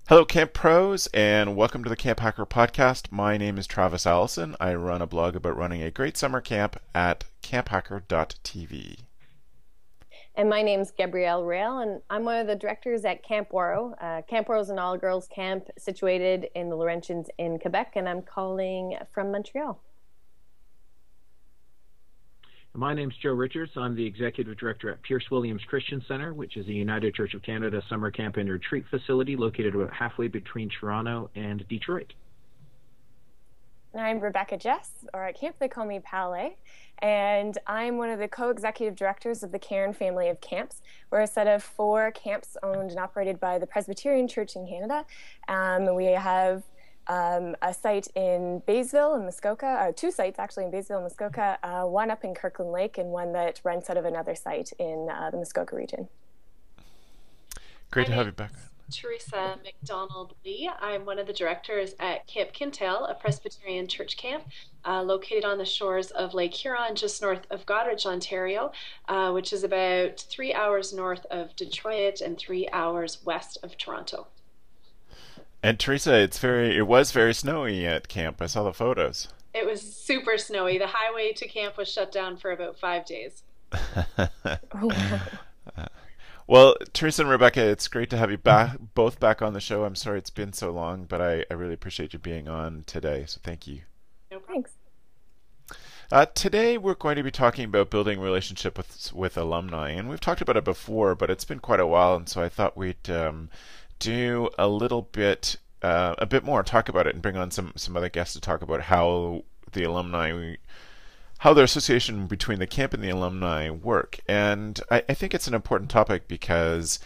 Hello, Camp Pros, and welcome to the Camp Hacker Podcast. My name is Travis Allison. I run a blog about running a great summer camp at camphacker.tv. And my name's Gabrielle Rail, and I'm one of the directors at Camp Waro. Camp Waro is an all-girls camp situated in the Laurentians in Quebec, and I'm calling from Montreal. My name's Joe Richards. I'm the Executive Director at Pierce Williams Christian Center, which is a United Church of Canada summer camp and retreat facility located about halfway between Toronto and Detroit. I'm Rebecca Jess, or at camp they call me Palais, and I'm one of the co-executive directors of the Cairn family of camps. We're a set of 4 camps owned and operated by the Presbyterian Church in Canada. We have a site in Baysville and Muskoka, 2 sites actually in Baysville and Muskoka, one up in Kirkland Lake and one that rents out of another site in the Muskoka region. Great to have you back. Theresa McDonald-Lee. I'm one of the directors at Camp Kintail, a Presbyterian church camp located on the shores of Lake Huron, just north of Goderich, Ontario, which is about 3 hours north of Detroit and 3 hours west of Toronto. And Theresa, it was very snowy at camp. I saw the photos. It was super snowy. The highway to camp was shut down for about 5 days. Well, Theresa and Rebecca, it's great to have you both back on the show. I'm sorry it's been so long, but I really appreciate you being on today, so thank you. No problem. Thanks. Today we're going to be talking about building relationship with alumni, and we've talked about it before, but it's been quite a while, and so I thought we'd do a bit more, talk about it, and bring on some other guests to talk about how their association between the camp and the alumni work. And I think it's an important topic because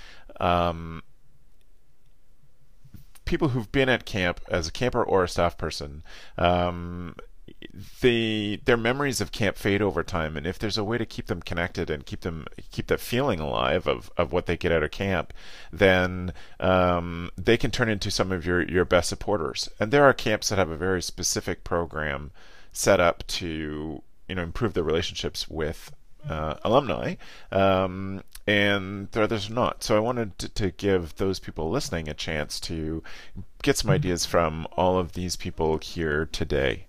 people who've been at camp as a camper or a staff person, their memories of camp fade over time, and if there's a way to keep them connected and keep that feeling alive of what they get out of camp, then they can turn into some of your best supporters. And there are camps that have a very specific program set up to improve their relationships with alumni, and there are others not. So I wanted to give those people listening a chance to get some ideas from all of these people here today.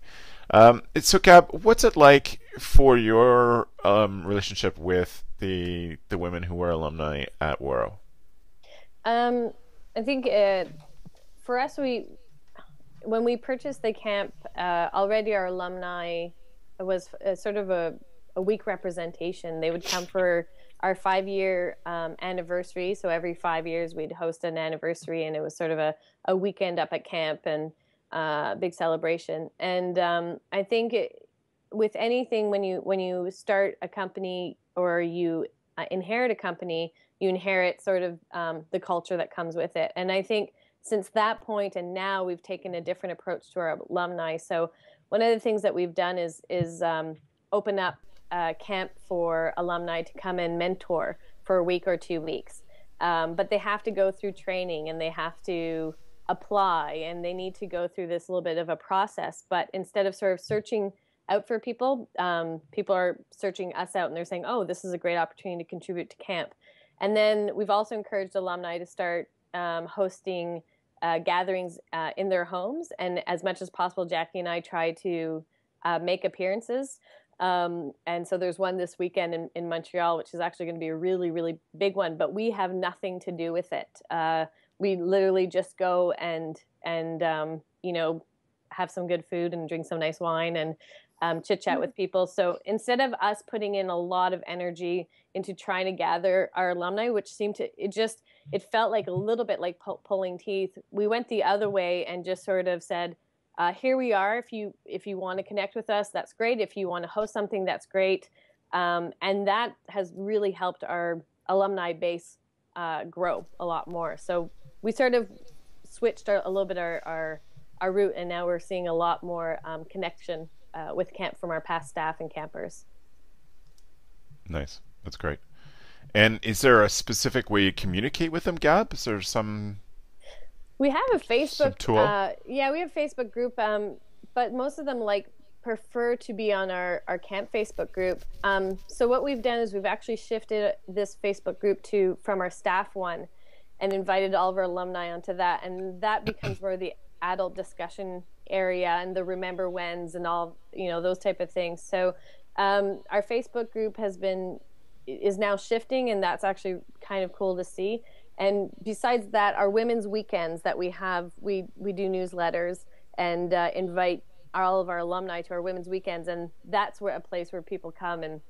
So Gab, what's it like for your relationship with the women who were alumni at Waro? I think for us, when we purchased the camp, already our alumni was sort of a week representation. They would come for our 5-year anniversary. So every 5 years we'd host an anniversary, and it was sort of a weekend up at camp and big celebration. And I think with anything, when you start a company or you inherit a company, you inherit sort of the culture that comes with it. And I think since that point and now we've taken a different approach to our alumni. So one of the things that we've done is open up camp for alumni to come and mentor for a week or 2 weeks. But they have to go through training, and they have to apply, and they need to go through this little bit of a process. But instead of sort of searching out for people, people are searching us out, and they're saying, oh, this is a great opportunity to contribute to camp. And then we've also encouraged alumni to start hosting gatherings in their homes. And as much as possible, Jackie and I try to make appearances. And so there's one this weekend in Montreal, which is actually going to be a really, really big one, but we have nothing to do with it. We literally just go and have some good food and drink some nice wine and chit chat with people. So instead of us putting in a lot of energy into trying to gather our alumni, which seemed to, it felt like a little bit like pulling teeth, we went the other way and just sort of said, here we are. If you want to connect with us, that's great. If you want to host something, that's great. And that has really helped our alumni base grow a lot more. So we sort of switched a little bit our route, and now we're seeing a lot more connection with camp from our past staff and campers. Nice. That's great. And is there a specific way you communicate with them, Gab? Is there some... We have a Facebook tool? Yeah, we have a Facebook group, but most of them prefer to be on our camp Facebook group. So what we've done is we've actually shifted this Facebook group from our staff one. and invited all of our alumni onto that. And that becomes more the adult discussion area and the remember whens and all, those type of things. So our Facebook group is now shifting, and that's actually kind of cool to see. And besides that, our women's weekends that we have, we do newsletters and invite all of our alumni to our women's weekends, and that's a place where people come and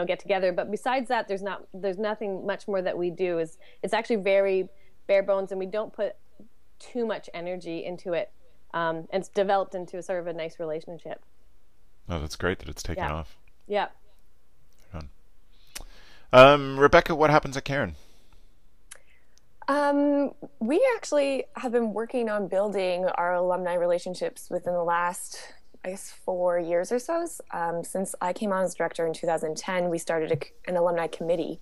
get together. But besides that, there's nothing much more that we do. It's actually very bare bones, and we don't put too much energy into it. And it's developed into a sort of a nice relationship. Oh, that's great that it's taken off. Yeah. Rebecca, what happens at Cairn? We actually have been working on building our alumni relationships within the last, 4 years or so. Since I came on as director in 2010, we started an alumni committee.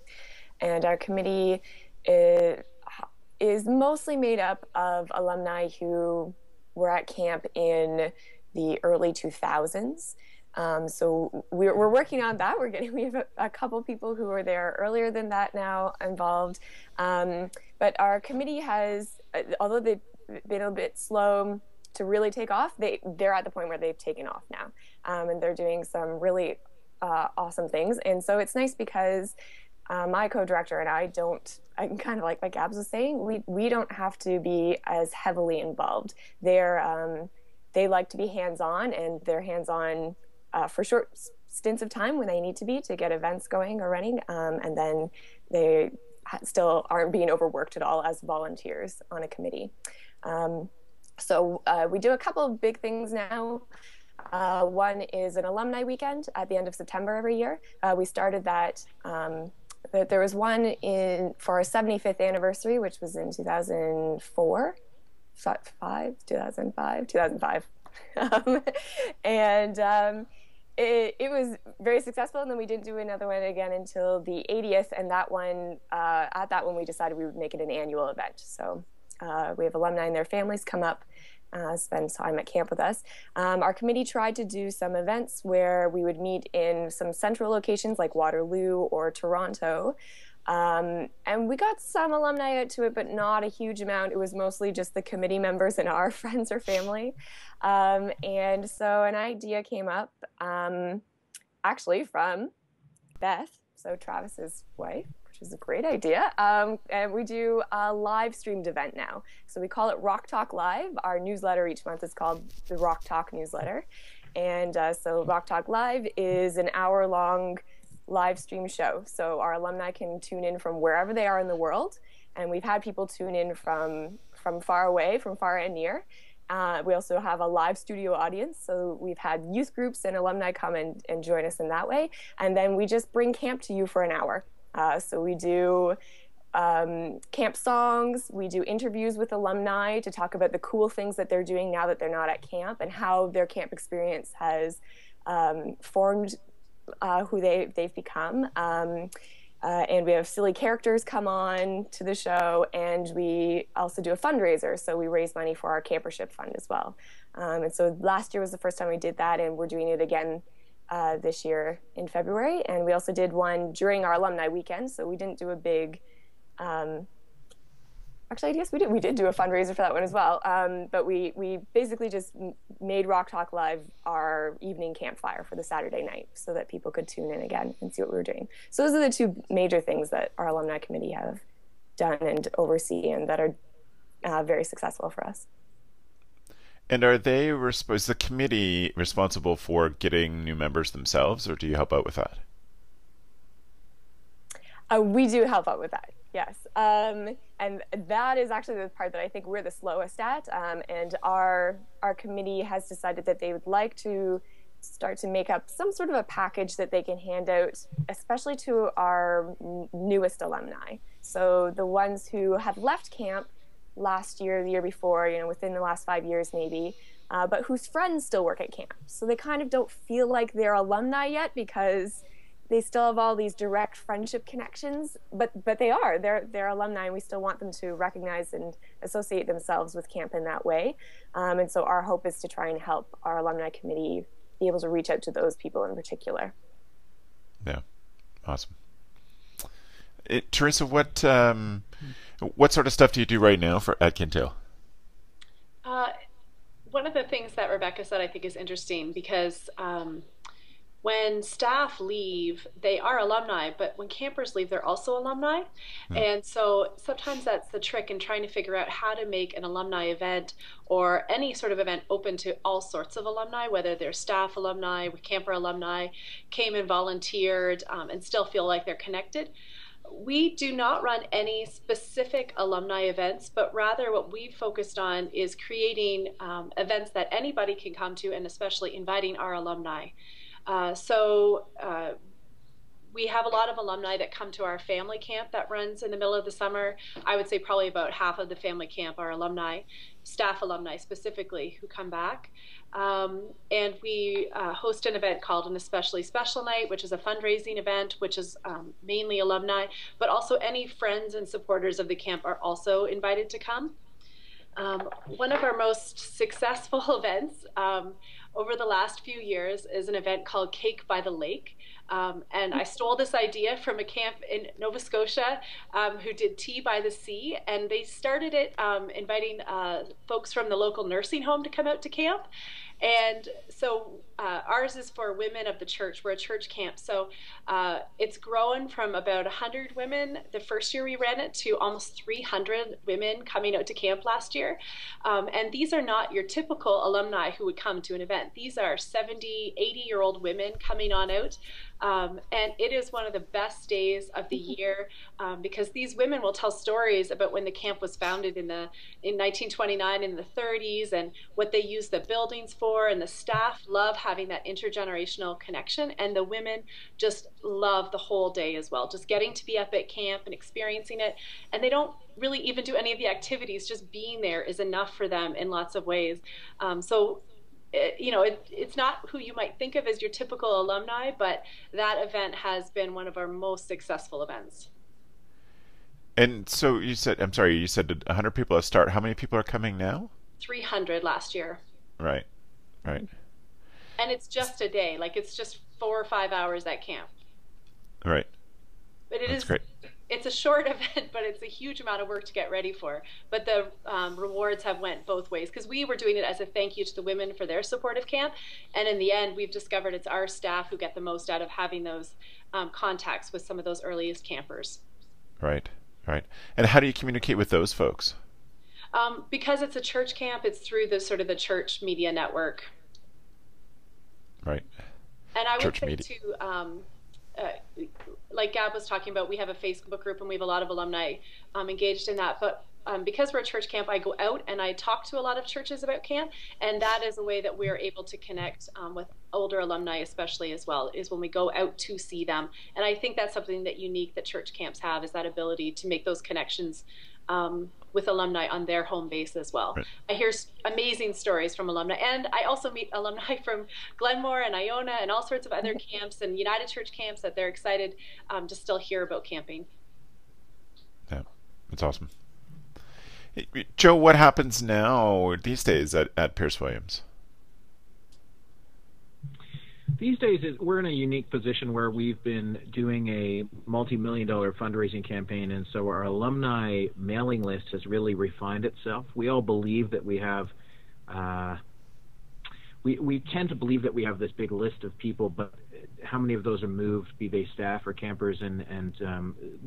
And our committee is mostly made up of alumni who were at camp in the early 2000s. So we're working on that. We have a couple people who were there earlier than that now involved. But our committee has, although they've been a bit slow to really take off, they're at the point where they've taken off now. And they're doing some really awesome things. And so it's nice because my co-director and I'm kind of like Gabs was saying, we don't have to be as heavily involved. They like to be hands-on, and they're hands-on for short stints of time when they need to be to get events going or running, and then they still aren't being overworked at all as volunteers on a committee. So we do a couple of big things now. One is an alumni weekend at the end of September every year. We started that. There was one for our 75th anniversary, which was in 2005. It was very successful, and then we didn't do another one again until the 80th, and that one, at that one we decided we would make it an annual event. So we have alumni and their families come up, spend time at camp with us. Our committee tried to do some events where we would meet in some central locations like Waterloo or Toronto. And we got some alumni out to it, but not a huge amount. It was mostly just the committee members and our friends or family. And so an idea came up, actually from Beth, so Travis's wife, which is a great idea. And we do a live streamed event now. So we call it Rock Talk Live. Our newsletter each month is called the Rock Talk newsletter. And so Rock Talk Live is an hour-long live stream show. So our alumni can tune in from wherever they are in the world. And we've had people tune in from far away, from far and near. We also have a live studio audience. So we've had youth groups and alumni come and join us in that way. And then we just bring camp to you for an hour. So we do camp songs. We do interviews with alumni to talk about the cool things that they're doing now that they're not at camp, and how their camp experience has formed who they've become. And we have silly characters come on to the show, and we also do a fundraiser. So we raise money for our campership fund as well. And so last year was the first time we did that, and we're doing it again this year in February. And we also did one during our alumni weekend. So we didn't do a big, actually, I guess we did do a fundraiser for that one as well. But we basically just made Rock Talk Live our evening campfire for the Saturday night so that people could tune in again and see what we were doing. So those are the two major things that our alumni committee have done and oversee, and that are very successful for us. And is the committee responsible for getting new members themselves, or do you help out with that? We do help out with that, yes. And that is actually the part that I think we're the slowest at. And our committee has decided that they would like to start to make up some sort of a package that they can hand out, especially to our newest alumni. So the ones who have left camp last year, the year before, within the last 5 years maybe, but whose friends still work at camp. So they kind of don't feel like they're alumni yet because they still have all these direct friendship connections, but they're alumni, and we still want them to recognize and associate themselves with camp in that way. And so our hope is to try and help our alumni committee be able to reach out to those people in particular. Yeah, awesome. Theresa, what sort of stuff do you do right now at Kintail? Uh, One of the things that Rebecca said I think is interesting because when staff leave, they are alumni, but when campers leave, they're also alumni. Hmm. And so sometimes that's the trick in trying to figure out how to make an alumni event or any sort of event open to all sorts of alumni, whether they're staff alumni, camper alumni, came and volunteered, and still feel like they're connected. We do not run any specific alumni events, but rather what we've focused on is creating events that anybody can come to, and especially inviting our alumni. So we have a lot of alumni that come to our family camp that runs in the middle of the summer. I would say probably about half of the family camp are alumni, staff alumni specifically, who come back. And we host an event called an Especially Special Night, which is a fundraising event, which is mainly alumni, but also any friends and supporters of the camp are also invited to come. One of our most successful events over the last few years is an event called Cake by the Lake. And I stole this idea from a camp in Nova Scotia who did Tea by the Sea. And they started it inviting folks from the local nursing home to come out to camp. And so ours is for women of the church. We're a church camp. So it's grown from about 100 women the first year we ran it to almost 300 women coming out to camp last year. And these are not your typical alumni who would come to an event. These are 70, 80-year-old women coming on out. And it is one of the best days of the year because these women will tell stories about when the camp was founded in 1929 in the 30s and what they used the buildings for, and the staff love having that intergenerational connection, and the women just love the whole day as well, just getting to be up at camp and experiencing it. And they don't really even do any of the activities, just being there is enough for them in lots of ways. It's not who you might think of as your typical alumni, but that event has been one of our most successful events. And so you said 100 people at start. How many people are coming now? 300 last year. Right. And it's just a day, like it's just 4 or 5 hours at camp. Right. But That's great. It's a short event, but it's a huge amount of work to get ready for. But the rewards have went both ways because we were doing it as a thank you to the women for their support of camp. And in the end, we've discovered it's our staff who get the most out of having those contacts with some of those earliest campers. Right. And how do you communicate with those folks? Because it's a church camp, it's through the sort of the church media network. Right. And I would Church say media. too, like Gab was talking about, we have a Facebook group and we have a lot of alumni engaged in that. But because we're a church camp, I go out and I talk to a lot of churches about camp, and that is a way that we're able to connect with older alumni, especially as well, is when we go out to see them. And I think that's something that unique that church camps have, is that ability to make those connections with alumni on their home base as well. Right. I hear amazing stories from alumni, and I also meet alumni from Glenmore and Iona and all sorts of other camps and United Church camps that they're excited to still hear about camping. Yeah, that's awesome. Joe, what happens now these days at Pierce Williams? These days, we're in a unique position where we've been doing a multi-million-dollar fundraising campaign, and so our alumni mailing list has really refined itself. We all believe that we have, we tend to believe that we have this big list of people, but how many of those are moved, be they staff or campers? And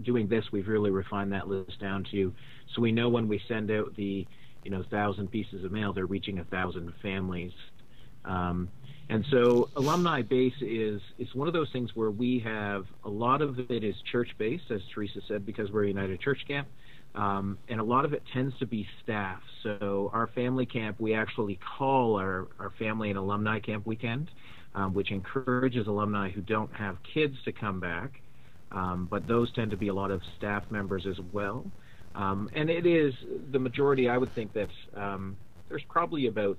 doing this, we've really refined that list down to, so we know when we send out the 1,000 pieces of mail, they're reaching 1,000 families. And so alumni base is one of those things where we have a lot of it is church-based, as Theresa said, because we're a United Church camp, and a lot of it tends to be staff. So our family camp, we actually call our family and alumni camp weekend, which encourages alumni who don't have kids to come back, but those tend to be a lot of staff members as well. And it is the majority, I would think that there's probably about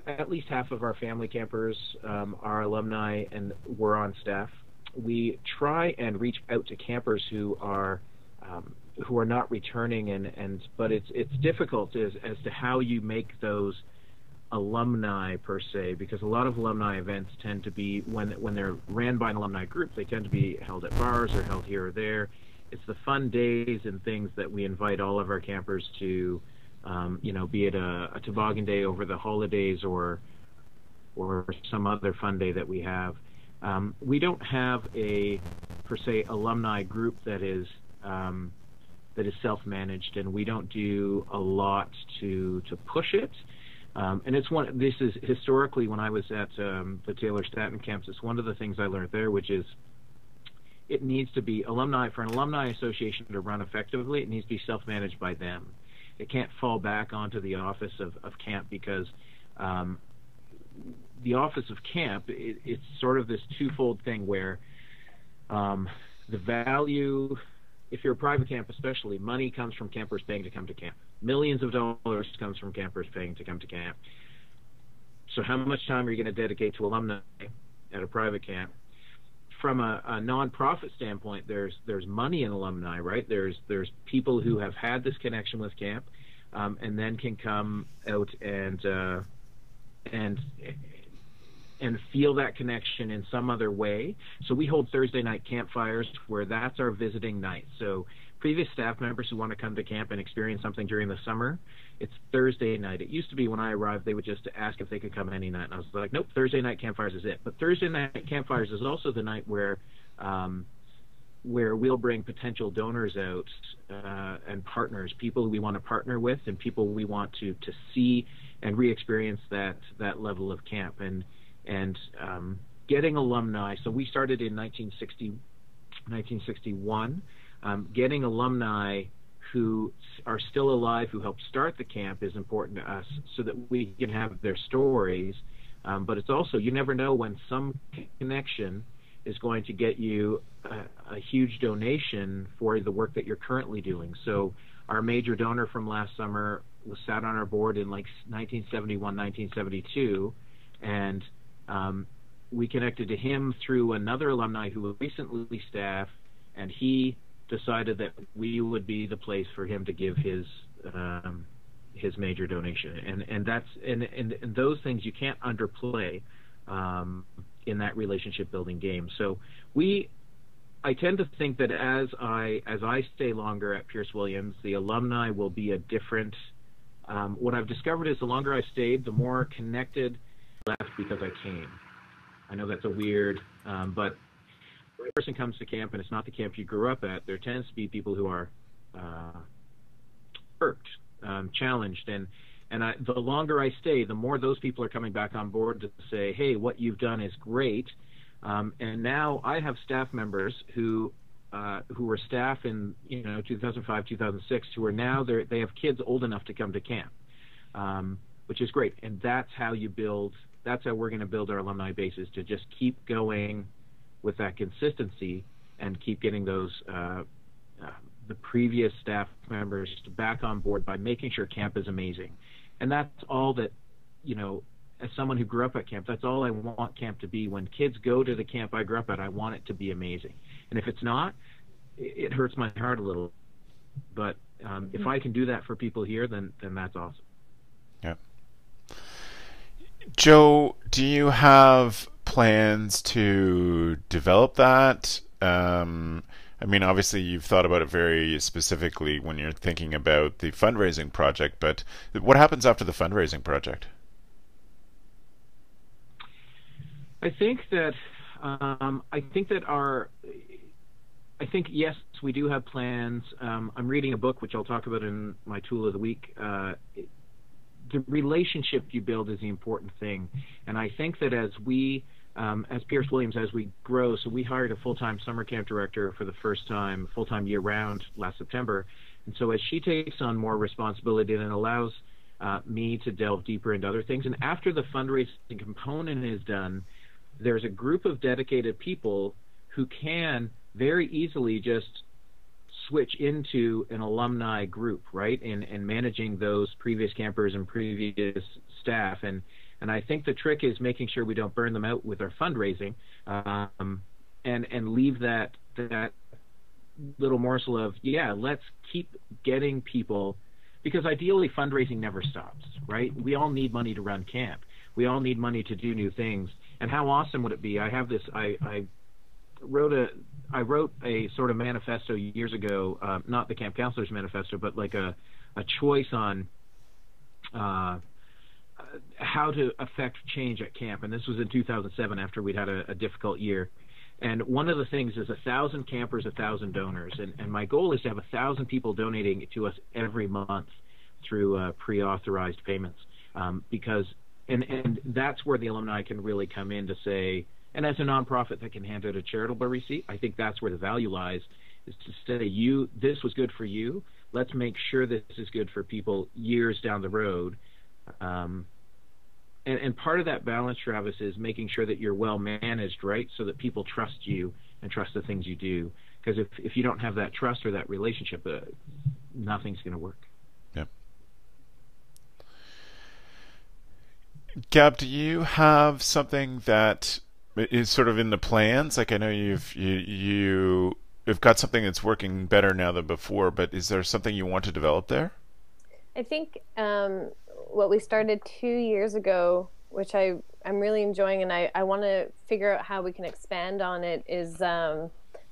at least half of our family campers are alumni and we're on staff. We try and reach out to campers who are not returning, but it's difficult as to how you make those alumni per se, because a lot of alumni events tend to be when they're ran by an alumni group, they tend to be held at bars or held here or there, the fun days and things that we invite all of our campers to, be it a toboggan day over the holidays or some other fun day that we have. We don't have a, per se, alumni group that is self-managed, and we don't do a lot to push it. And this is historically, when I was at the Taylor Staton camps, it's one of the things I learned there, which is it needs to be for an alumni association to run effectively, it needs to be self-managed by them. It can't fall back onto the office of camp, because the office of camp, it's sort of this twofold thing where the value, if you're a private camp especially, money comes from campers paying to come to camp. Millions of dollars comes from campers paying to come to camp. So how much time are you going to dedicate to alumni at a private camp? From a non-profit standpoint, there's money in alumni, right? There's people who have had this connection with camp, and then can come out and feel that connection in some other way. So we hold Thursday night campfires, where that's our visiting night. So previous staff members who want to come to camp and experience something during the summer, it's Thursday night. It used to be when I arrived, they would just ask if they could come any night. And I was like, nope, Thursday night campfires is it. But Thursday night campfires is also the night where we'll bring potential donors out and partners, people who we want to partner with and people we want to see and re-experience that level of camp. And getting alumni, so we started in 1961, getting alumni who are still alive, who helped start the camp, is important to us so that we can have their stories. But it's also, you never know when some connection is going to get you a huge donation for the work that you're currently doing. So our major donor from last summer sat on our board in like 1971, 1972, and we connected to him through another alumni who recently staffed, and he decided that we would be the place for him to give his major donation, and those things you can't underplay in that relationship building game. So I tend to think that as I stay longer at Pierce Williams, the alumni will be a different. What I've discovered is the longer I stayed, the more connected I left because I came. I know that's a weird, but when a person comes to camp and it's not the camp you grew up at, there tends to be people who are irked, challenged, and the longer I stay, the more those people are coming back on board to say, hey, what you've done is great. And now I have staff members who were staff in 2005, 2006, who are now they have kids old enough to come to camp, which is great. And that's how we're going to build our alumni bases, to just keep going with that consistency and keep getting those the previous staff members back on board by making sure camp is amazing. And that's all that, as someone who grew up at camp, that's all I want camp to be. When kids go to the camp I grew up at, I want it to be amazing. And if it's not, it hurts my heart a little. But if I can do that for people here, then that's awesome. Yeah. Joe, do you have plans to develop that? I mean, obviously you've thought about it very specifically when you're thinking about the fundraising project, but what happens after the fundraising project? I think yes, we do have plans. I'm reading a book, which I'll talk about in my tool of the week. The relationship you build is the important thing. And I think that as Pierce Williams, as we grow, so we hired a full-time summer camp director for the first time, full-time year-round last September. And so as she takes on more responsibility, then it allows me to delve deeper into other things. And after the fundraising component is done, there's a group of dedicated people who can very easily just switch into an alumni group, right, and managing those previous campers and previous staff. And I think the trick is making sure we don't burn them out with our fundraising, and leave that little morsel of, let's keep getting people, because ideally fundraising never stops, right? We all need money to run camp. We all need money to do new things. And how awesome would it be? I have this, I I wrote a sort of manifesto years ago, not the Camp Counselors Manifesto, but like a choice on how to affect change at camp. And this was in 2007 after we'd had a difficult year. And one of the things is 1,000 campers, 1,000 donors. And my goal is to have 1,000 people donating to us every month through pre-authorized payments. Because that's where the alumni can really come in to say, and as a nonprofit that can hand out a charitable receipt, I think that's where the value lies, is to say, this was good for you. Let's make sure this is good for people years down the road. And part of that balance, Travis, is making sure that you're well managed, right, so that people trust you and trust the things you do. Because if you don't have that trust or that relationship, nothing's going to work. Yep. Gab, do you have something that is sort of in the plans? Like, I know you've got something that's working better now than before, but is there something you want to develop there? I think what we started 2 years ago, which I'm really enjoying, and I want to figure out how we can expand on it, is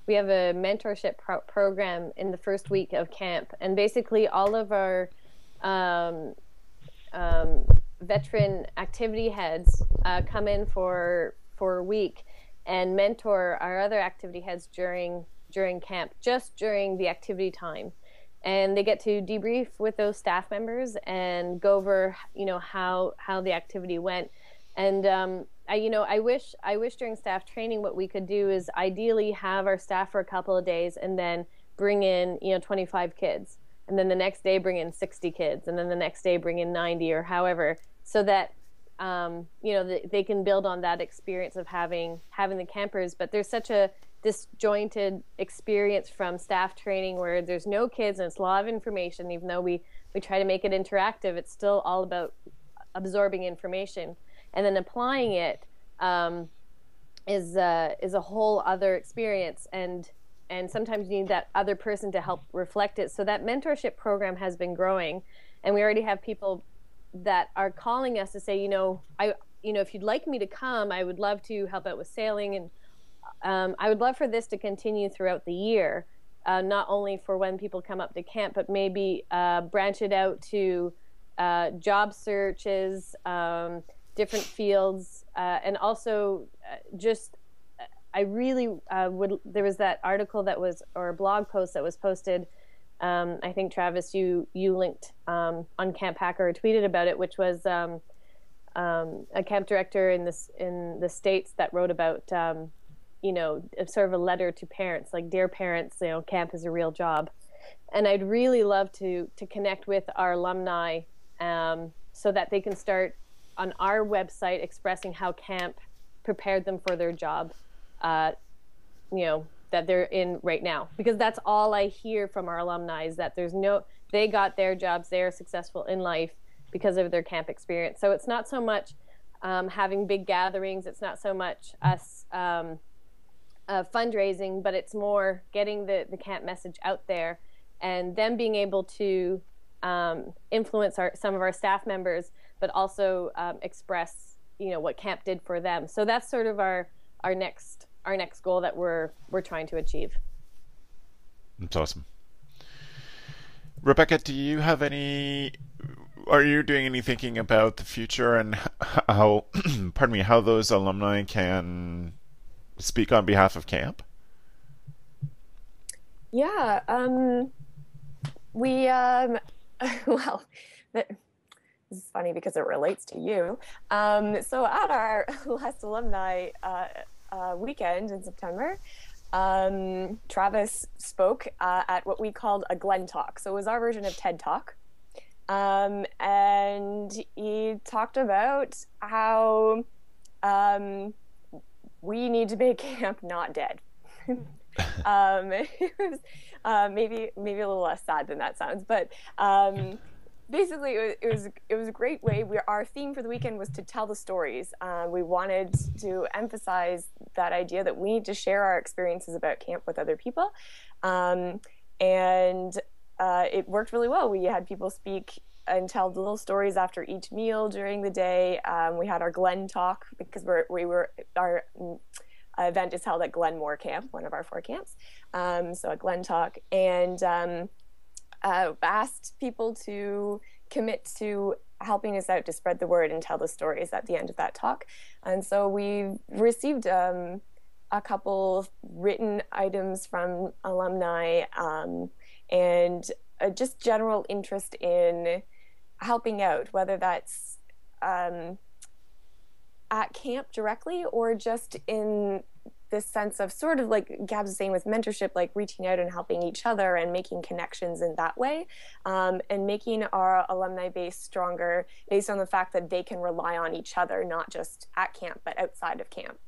we have a mentorship program in the first week of camp. And basically all of our veteran activity heads come in for a week and mentor our other activity heads during camp, just during the activity time. And they get to debrief with those staff members and go over, how the activity went. And I wish during staff training what we could do is ideally have our staff for a couple of days and then bring in 25 kids, and then the next day bring in 60 kids, and then the next day bring in 90 or however, so that they can build on that experience of having the campers. But there's such a disjointed experience from staff training where there's no kids and it's a lot of information. Even though we try to make it interactive, it's still all about absorbing information, and then applying it is a whole other experience, and sometimes you need that other person to help reflect it. So that mentorship program has been growing, and we already have people that are calling us to say, if you'd like me to come, I would love to help out with sailing, and I would love for this to continue throughout the year, not only for when people come up to camp, but maybe branch it out to job searches, different fields, and also I really would. There was that article or a blog post that was posted. I think Travis, you linked on Camp Hacker or tweeted about it, which was a camp director in the States that wrote about. Sort of a letter to parents, like, dear parents, camp is a real job. And I'd really love to connect with our alumni so that they can start on our website expressing how camp prepared them for their job, that they're in right now. Because that's all I hear from our alumni, is that they got their jobs, they are successful in life because of their camp experience. So it's not so much having big gatherings, it's not so much us fundraising, but it's more getting the camp message out there, and them being able to influence some of our staff members, but also express what camp did for them. So that's sort of our next goal that we're trying to achieve. That's awesome. Rebecca, are you doing any thinking about the future and how how those alumni can speak on behalf of camp? Yeah, we well, this is funny because it relates to you. So at our last alumni weekend in September, Travis spoke at what we called a Glen Talk. So it was our version of TED Talk. And he talked about how we need to make camp not dead. It was maybe a little less sad than that sounds, but basically it was a great way. Our theme for the weekend was to tell the stories. We wanted to emphasize that idea that we need to share our experiences about camp with other people, and it worked really well. We had people speak and tell the little stories after each meal during the day. We had our Glen Talk because event is held at Glenmore Camp, one of our 4 camps, so at Glen Talk, and asked people to commit to helping us out to spread the word and tell the stories at the end of that talk. And so we received a couple written items from alumni, and just general interest in helping out, whether that's at camp directly or just in this sense of sort of like Gab's saying with mentorship, like reaching out and helping each other and making connections in that way, and making our alumni base stronger based on the fact that they can rely on each other, not just at camp, but outside of camp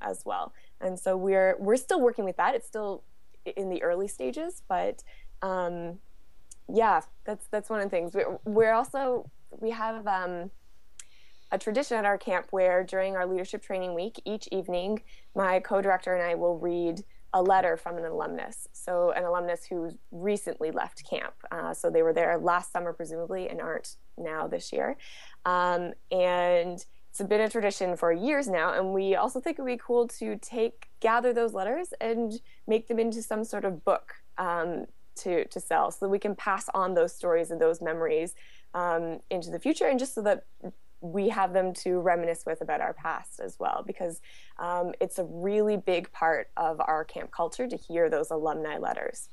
as well. And so we're still working with that. It's still in the early stages, but yeah, that's one of the things. We have a tradition at our camp where during our leadership training week, each evening, my co-director and I will read a letter from an alumnus. So an alumnus who recently left camp. So they were there last summer, presumably, and aren't now this year. And it's been a tradition for years now. And we also think it would be cool to gather those letters and make them into some sort of book to sell, so that we can pass on those stories and those memories into the future, and just so that we have them to reminisce with about our past as well, because it's a really big part of our camp culture to hear those alumni letters.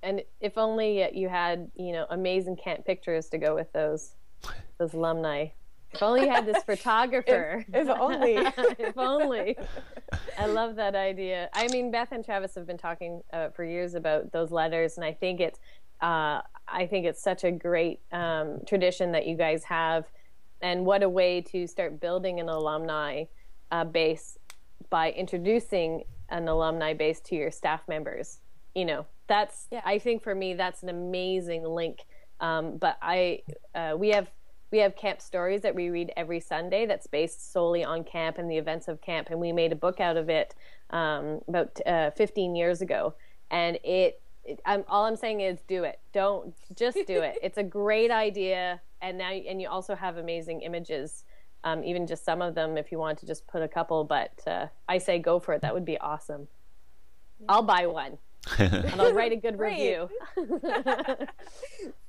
And if only you had, amazing camp pictures to go with those alumni. If only you had this photographer. If only. If only. I love that idea. I mean, Beth and Travis have been talking for years about those letters, and I think it's such a great tradition that you guys have, and what a way to start building an alumni base by introducing an alumni base to your staff members. I think for me that's an amazing link. But we have camp stories that we read every Sunday that's based solely on camp and the events of camp, and we made a book out of it about 15 years ago, and all I'm saying is do it. Don't just do it. It's a great idea, and you also have amazing images, even just some of them if you want to just put a couple. But I say go for it. That would be awesome. I'll buy one, and I'll write a good review.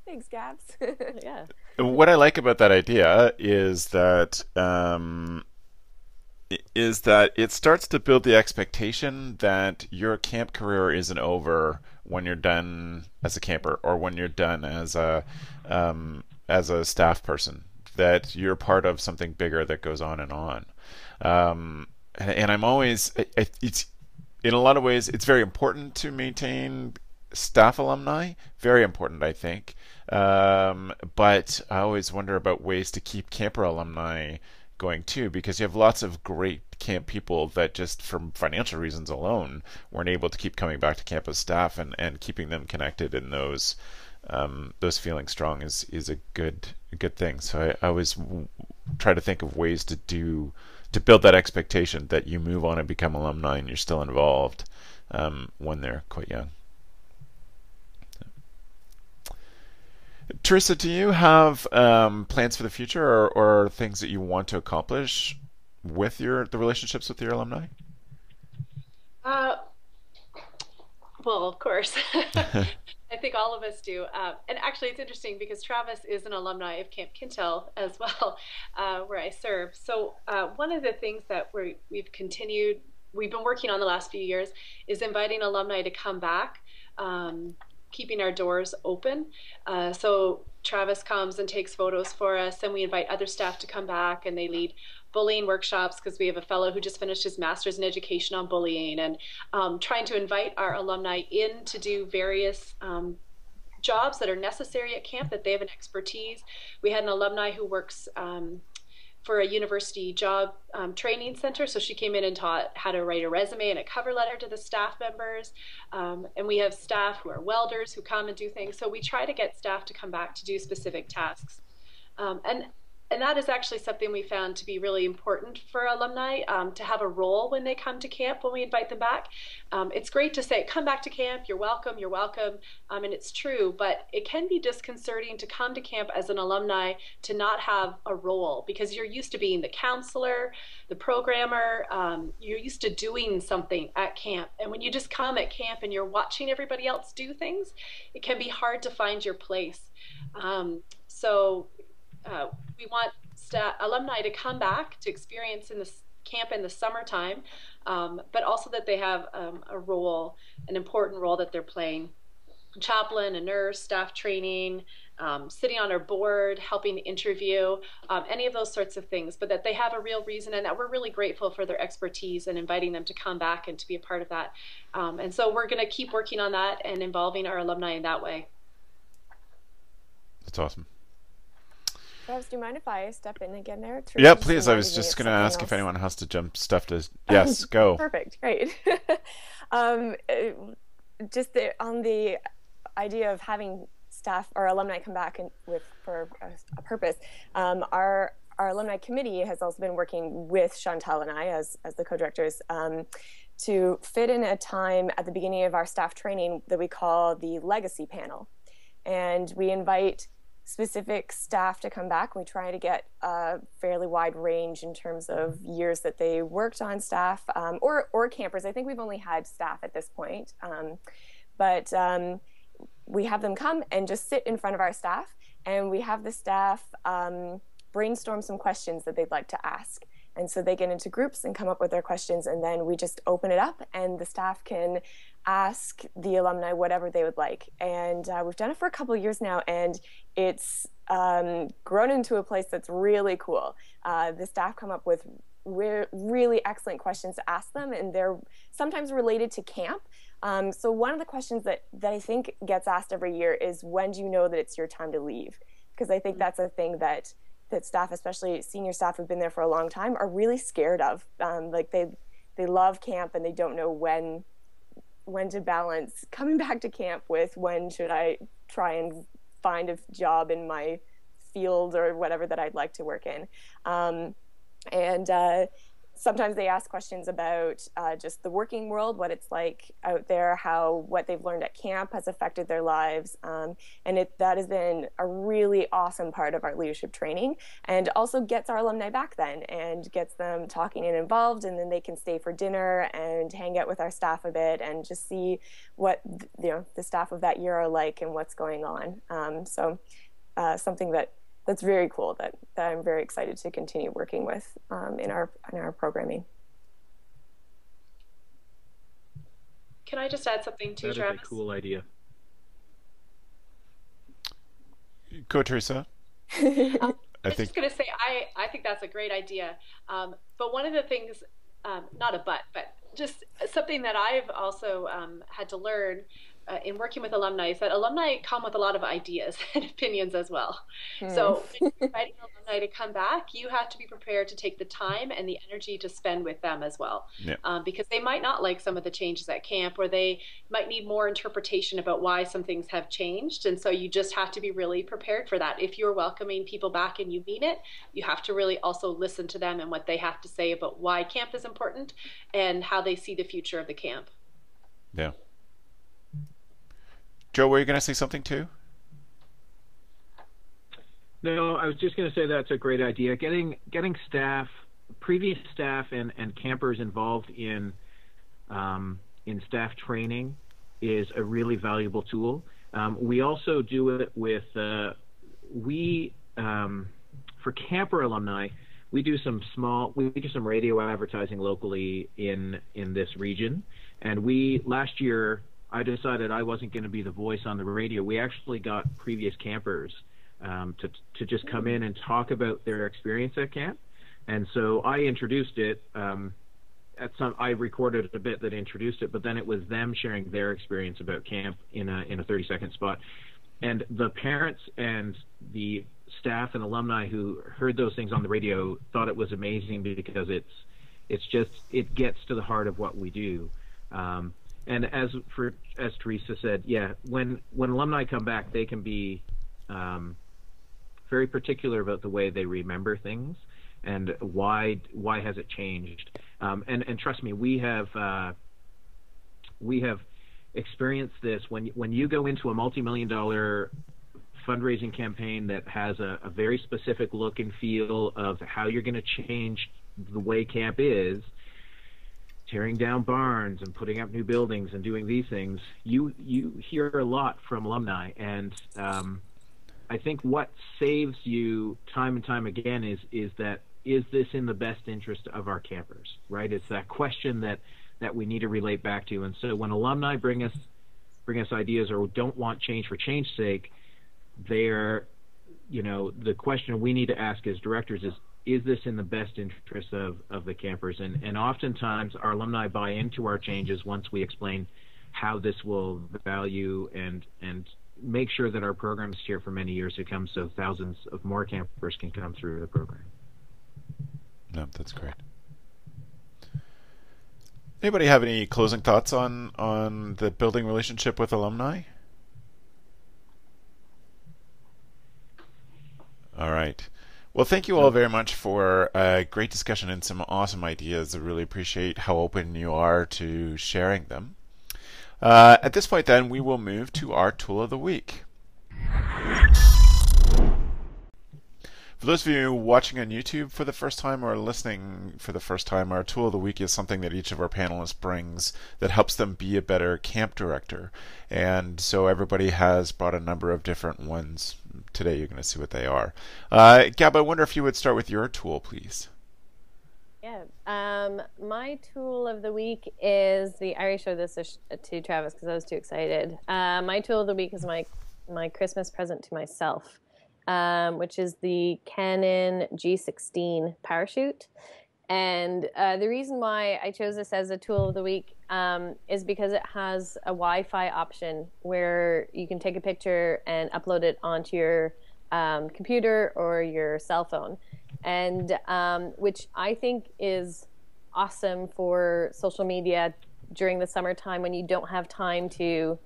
Thanks, Gabs. Yeah. What I like about that idea is that it starts to build the expectation that your camp career isn't over when you're done as a camper, or when you're done as a staff person, that you're part of something bigger that goes on and on. And I'm always, it's in a lot of ways, it's very important to maintain staff alumni, very important, I think. But I always wonder about ways to keep camper alumni going too, because you have lots of great camp people that just from financial reasons alone weren't able to keep coming back to camp as staff, and keeping them connected and those feelings strong is a good thing. So I always try to think of ways to build that expectation that you move on and become alumni and you're still involved when they're quite young. Theresa, do you have plans for the future, or things that you want to accomplish with the relationships with your alumni? Well, of course. I think all of us do. And actually, it's interesting because Travis is an alumni of Camp Quintel as well, where I serve. So one of the things that we've been working on the last few years is inviting alumni to come back, keeping our doors open. So Travis comes and takes photos for us, and we invite other staff to come back, and they lead bullying workshops, because we have a fellow who just finished his master's in education on bullying, and trying to invite our alumni in to do various jobs that are necessary at camp, that they have an expertise. We had an alumni who works for a university job training center, so she came in and taught how to write a resume and a cover letter to the staff members. And we have staff who are welders who come and do things. So we try to get staff to come back to do specific tasks. And And that is actually something we found to be really important for alumni, to have a role when they come to camp when we invite them back. It's great to say, come back to camp, you're welcome, and it's true, but it can be disconcerting to come to camp as an alumni to not have a role because you're used to being the counselor, the programmer, you're used to doing something at camp. And when you just come at camp and you're watching everybody else do things, it can be hard to find your place. So we want alumni to come back to experience in this camp in the summertime, but also that they have a role, an important role that they're playing. A chaplain, a nurse, staff training, sitting on our board, helping interview, any of those sorts of things, but that they have a real reason and that we're really grateful for their expertise and inviting them to come back and to be a part of that. And so we're going to keep working on that and involving our alumni in that way. That's awesome. Travis, do you mind if I step in again there? Yeah, please. I was just going to ask if anyone has to jump stuff to... Yes, go. Perfect, great. Just on the idea of having staff or alumni come back for a purpose, our alumni committee has also been working with Chantal and I as the co-directors to fit in a time at the beginning of our staff training that we call the legacy panel. And we invite specific staff to come back. We try to get a fairly wide range in terms of years that they worked on staff, or campers. I think we've only had staff at this point, but we have them come and just sit in front of our staff, and we have the staff brainstorm some questions that they'd like to ask. And so they get into groups and come up with their questions, and then we just open it up and the staff can ask the alumni whatever they would like. And we've done it for a couple of years now, and it's grown into a place that's really cool. The staff come up with really excellent questions to ask them, and they're sometimes related to camp. So one of the questions that I think gets asked every year is, when do you know that it's your time to leave? Because I think that's a thing that staff, especially senior staff who've been there for a long time, are really scared of. Like they love camp and they don't know when to balance coming back to camp with when should I try and find a job in my field or whatever that I'd like to work in. Sometimes they ask questions about just the working world, what it's like out there, what they've learned at camp has affected their lives. And that has been a really awesome part of our leadership training, and also gets our alumni back then and gets them talking and involved, and then they can stay for dinner and hang out with our staff a bit and just see what the staff of that year are like and what's going on. Something that's very cool that I'm very excited to continue working with in our programming. Can I just add something too, Travis? That is a cool idea. Go, Theresa. I was just going to say, I think that's a great idea. But one of the things, not a but just something that I've also had to learn in working with alumni is that alumni come with a lot of ideas and opinions as well. So when you're inviting alumni to come back, you have to be prepared to take the time and the energy to spend with them as well. Yeah. Because they might not like some of the changes at camp, or they might need more interpretation about why some things have changed. And so you just have to be really prepared for that. If you're welcoming people back and you mean it, you have to really also listen to them and what they have to say about why camp is important and how they see the future of the camp. Yeah. Joe, were you going to say something too? No, I was just going to say that's a great idea. Getting staff, previous staff, and campers involved in staff training is a really valuable tool. We also do it with for camper alumni. We do some radio advertising locally in this region, and last year I decided I wasn't going to be the voice on the radio. We actually got previous campers to just come in and talk about their experience at camp, and so I introduced it. I recorded a bit that introduced it, but then it was them sharing their experience about camp in a 30-second spot, and the parents and the staff and alumni who heard those things on the radio thought it was amazing because it gets to the heart of what we do. And as Theresa said, yeah, when alumni come back, they can be very particular about the way they remember things, and why has it changed. And trust me, we have experienced this. When you go into a multi-million-dollar fundraising campaign that has a very specific look and feel of how you're going to change the way camp is, tearing down barns and putting up new buildings and doing these things, you hear a lot from alumni. And I think what saves you time and time again is this in the best interest of our campers, right? It's that question that we need to relate back to. And so when alumni bring us ideas or don't want change for change's sake, they're, the question we need to ask as directors is this in the best interest of the campers? And oftentimes our alumni buy into our changes once we explain how this will value and make sure that our program is here for many years to come, so thousands of more campers can come through the program. No, that's great. Anybody have any closing thoughts on the building relationship with alumni? All right. Well, thank you all very much for a great discussion and some awesome ideas. I really appreciate how open you are to sharing them. At this point, then, we will move to our tool of the week. For those of you watching on YouTube for the first time or listening for the first time, our tool of the week is something that each of our panelists brings that helps them be a better camp director. And so everybody has brought a number of different ones. Today you're going to see what they are. Gab, I wonder if you would start with your tool, please. Yeah. My tool of the week is I already showed this to Travis because I was too excited. My tool of the week is my Christmas present to myself. Which is the Canon G16 Powershoot. And the reason why I chose this as a tool of the week is because it has a Wi-Fi option where you can take a picture and upload it onto your computer or your cell phone, and which I think is awesome for social media during the summertime when you don't have time to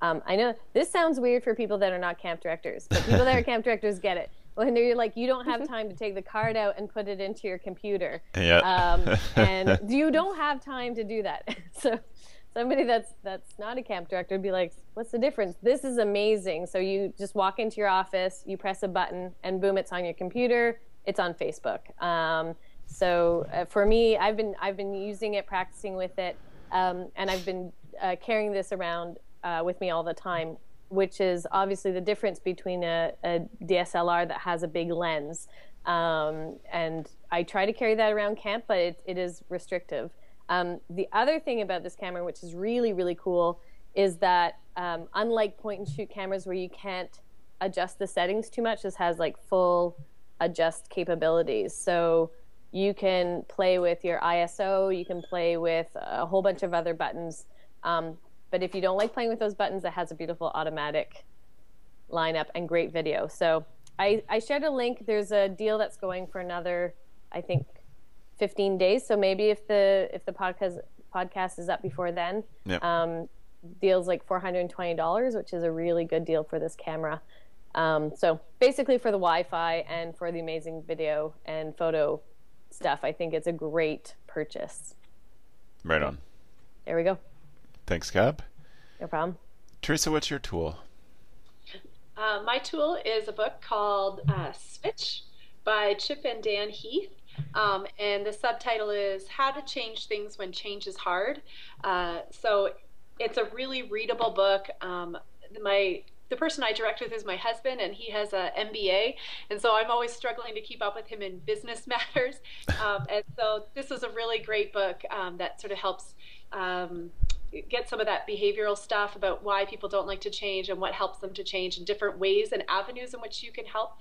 I know this sounds weird for people that are not camp directors, but people that are camp directors get it. When they're like, you don't have time to take the card out and put it into your computer. Yeah. And you don't have time to do that. So somebody that's not a camp director would be like, what's the difference? This is amazing. So you just walk into your office, you press a button, and boom, it's on your computer. It's on Facebook. For me, I've been using it, practicing with it, and I've been carrying this around with me all the time, which is obviously the difference between a DSLR that has a big lens. And I try to carry that around camp, but it is restrictive. The other thing about this camera, which is really, really cool, is that unlike point-and-shoot cameras where you can't adjust the settings too much, this has like full adjust capabilities. So you can play with your ISO, you can play with a whole bunch of other buttons. But if you don't like playing with those buttons, it has a beautiful automatic lineup and great video. So I shared a link. There's a deal that's going for another, I think, 15 days. So maybe if the podcast is up before then, yep. Deal's like $420, which is a really good deal for this camera. So basically for the Wi-Fi and for the amazing video and photo stuff, I think it's a great purchase. Right on. There we go. Thanks, Gab. No problem. Theresa, what's your tool? My tool is a book called Switch by Chip and Dan Heath. And the subtitle is How to Change Things When Change is Hard. So it's a really readable book. The person I direct with is my husband, and he has an MBA, and so I'm always struggling to keep up with him in business matters. And so this is a really great book that sort of helps get some of that behavioral stuff about why people don't like to change and what helps them to change, and different ways and avenues in which you can help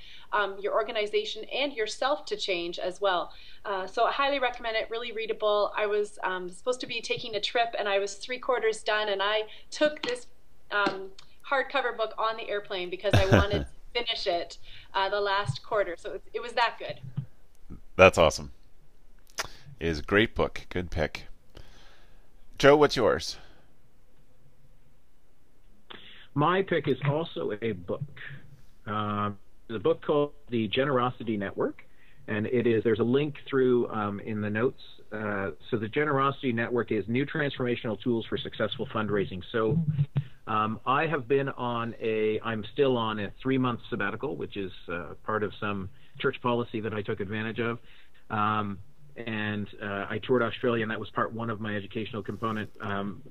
your organization and yourself to change as well. So I highly recommend it, really readable. I was supposed to be taking a trip, and I was 3/4 done, and I took this hardcover book on the airplane because I wanted to finish it the last quarter. So it was that good. That's awesome. It is a great book. Good pick. Joe, what's yours? My pick is also a book. a book called The Generosity Network, and there's a link through in the notes. So the Generosity Network is new transformational tools for successful fundraising. So I have been I'm still on a 3-month sabbatical, which is part of some church policy that I took advantage of. And I toured Australia, and that was part 1 of my educational component.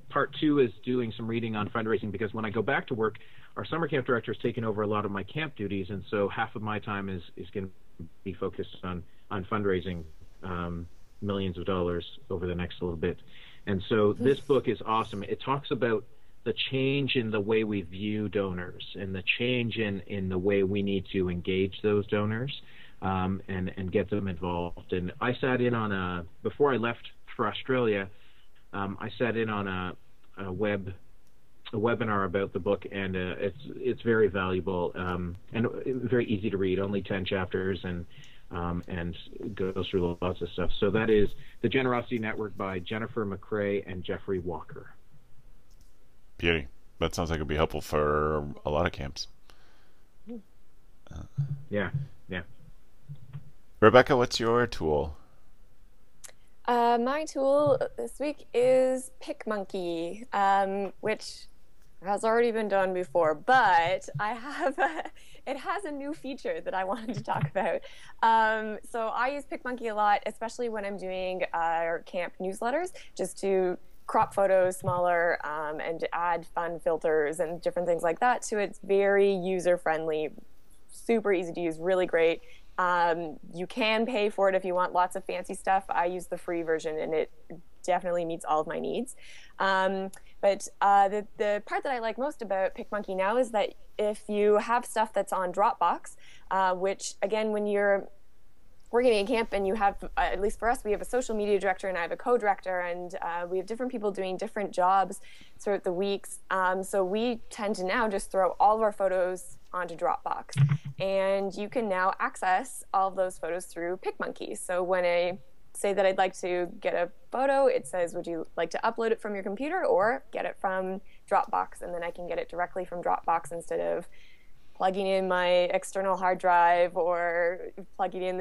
Part 2 is doing some reading on fundraising, because when I go back to work, our summer camp director has taken over a lot of my camp duties, and so half of my time is going to be focused on fundraising millions of dollars over the next little bit. And so this book is awesome. It talks about the change in the way we view donors and the change in the way we need to engage those donors. And get them involved. And I sat in on before I left for Australia, I sat in on a webinar about the book, and it's very valuable and very easy to read, only 10 chapters, and goes through lots of stuff. So that is The Generosity Network by Jennifer McCrae and Jeffrey Walker. Beauty. That sounds like it'd be helpful for a lot of camps. Yeah. Rebecca, what's your tool? My tool this week is PicMonkey, which has already been done before, but it has a new feature that I wanted to talk about. So I use PicMonkey a lot, especially when I'm doing camp newsletters, just to crop photos smaller and add fun filters and different things like that. So it's very user-friendly, super easy to use, really great. You can pay for it if you want lots of fancy stuff. I use the free version, and it definitely meets all of my needs. But the part that I like most about PicMonkey now is that if you have stuff that's on Dropbox, which again, when you're working in camp and you have, at least for us, we have a social media director and I have a co-director, and we have different people doing different jobs throughout the weeks. So we tend to now just throw all of our photos onto Dropbox, and you can now access all of those photos through PicMonkey. So when I say that I'd like to get a photo, it says, would you like to upload it from your computer or get it from Dropbox? And then I can get it directly from Dropbox instead of plugging in my external hard drive or plugging in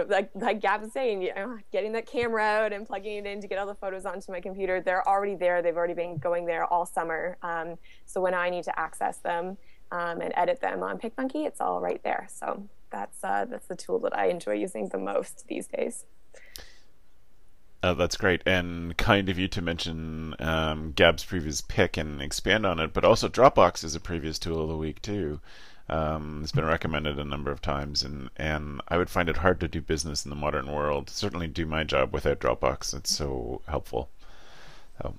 like Gab was saying, getting that camera out and plugging it in to get all the photos onto my computer. They're already there. They've already been going there all summer. So when I need to access them and edit them on PicMonkey, it's all right there. So that's the tool that I enjoy using the most these days. That's great, and kind of you to mention Gab's previous pick and expand on it, but also Dropbox is a previous tool of the week too. It's been recommended a number of times, and I would find it hard to do business in the modern world. Certainly do my job without Dropbox. It's so helpful. So,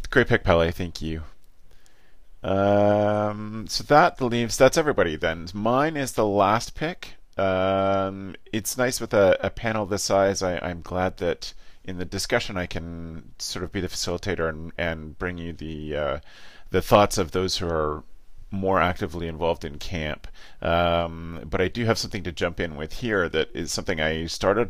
great pick, Pele. Thank you. So that's everybody then. Mine is the last pick. It's nice with a panel this size. I'm glad that in the discussion I can sort of be the facilitator and bring you the thoughts of those who are more actively involved in camp. But I do have something to jump in with here that is something I started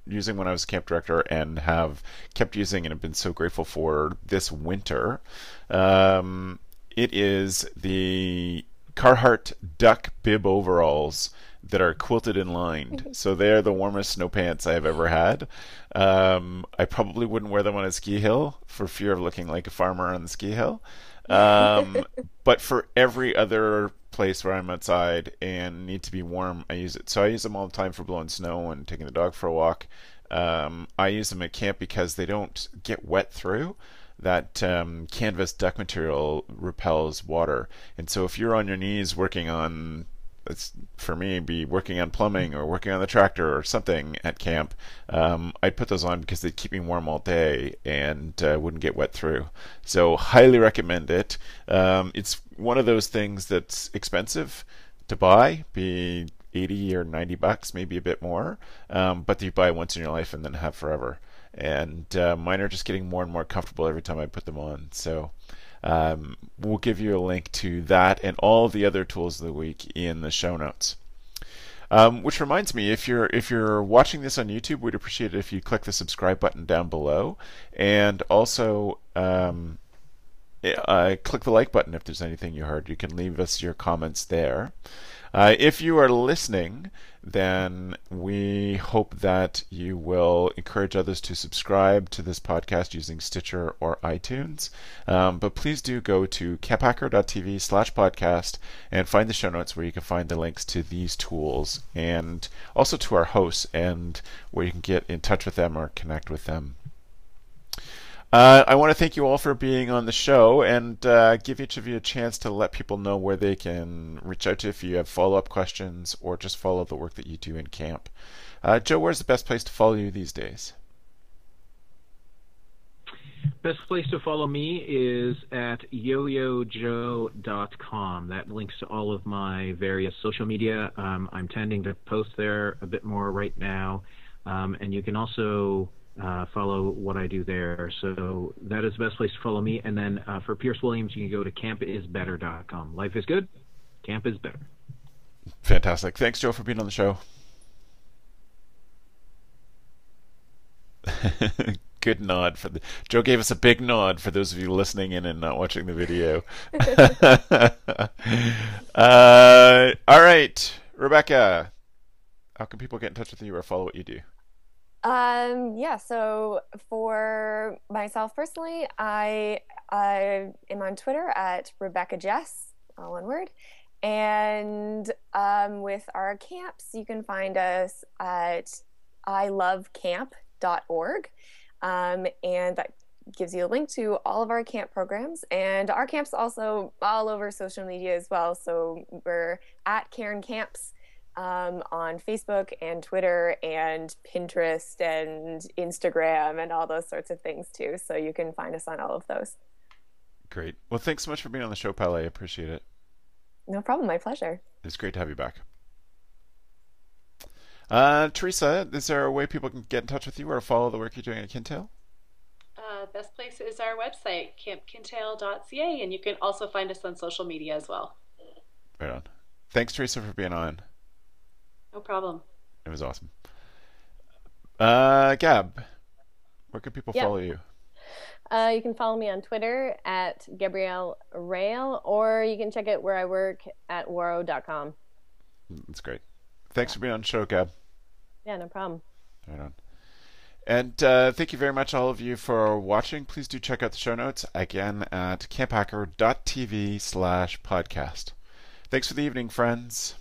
using when I was camp director and have kept using and have been so grateful for this winter. It is the Carhartt duck bib overalls that are quilted and lined. So they're the warmest snow pants I have ever had. I probably wouldn't wear them on a ski hill for fear of looking like a farmer on the ski hill. But for every other place where I'm outside and need to be warm, I use it. So I use them all the time for blowing snow and taking the dog for a walk. I use them at camp because they don't get wet through. That canvas duck material repels water. And so if you're on your knees working on, for me, be working on plumbing or working on the tractor or something at camp, I'd put those on because they'd keep me warm all day and wouldn't get wet through. So highly recommend it. It's one of those things that's expensive to buy, be 80 or 90 bucks, maybe a bit more, but you buy once in your life and then have forever. And mine are just getting more and more comfortable every time I put them on. So we'll give you a link to that and all the other tools of the week in the show notes. Which reminds me, if you're watching this on YouTube, we'd appreciate it if you click the subscribe button down below, and also click the like button if there's anything you heard. You can leave us your comments there. If you are listening, then we hope that you will encourage others to subscribe to this podcast using Stitcher or iTunes. But please do go to camphacker.tv/podcast and find the show notes where you can find the links to these tools and also to our hosts and where you can get in touch with them or connect with them. I want to thank you all for being on the show and give each of you a chance to let people know where they can reach out to if you have follow-up questions or just follow the work that you do in camp. Joe, where's the best place to follow you these days? Best place to follow me is at yoyojoe.com. That links to all of my various social media. I'm tending to post there a bit more right now. And you can also follow what I do there. So that is the best place to follow me. And then for Pierce Williams, you can go to campisbetter.com. Life is good. Camp is better. Fantastic. Thanks, Joe, for being on the show. Good nod for the Joe gave us a big nod for those of you listening in and not watching the video. All right, Rebecca, how can people get in touch with you or follow what you do? So for myself personally, I am on Twitter at Rebecca Jess, all one word. And with our camps, you can find us at ilovecamp.org. And that gives you a link to all of our camp programs. And our camps also all over social media as well. So we're at Cairn Camps on Facebook and Twitter and Pinterest and Instagram and all those sorts of things too. So you can find us on all of those. Great. Well, thanks so much for being on the show, Pal. I appreciate it. No problem. My pleasure. It's great to have you back. Theresa, is there a way people can get in touch with you or follow the work you're doing at Kintail? Best place is our website, campkintail.ca, and you can also find us on social media as well. Right on. Thanks, Theresa, for being on. No problem. It was awesome. Gab, where can people follow you? You can follow me on Twitter at Gabrielle Rail, or you can check out where I work at waro.com. That's great. Thanks for being on the show, Gab. Yeah, no problem. Right on. And thank you very much, all of you, for watching. Please do check out the show notes again at camphacker.tv/podcast. Thanks for the evening, friends.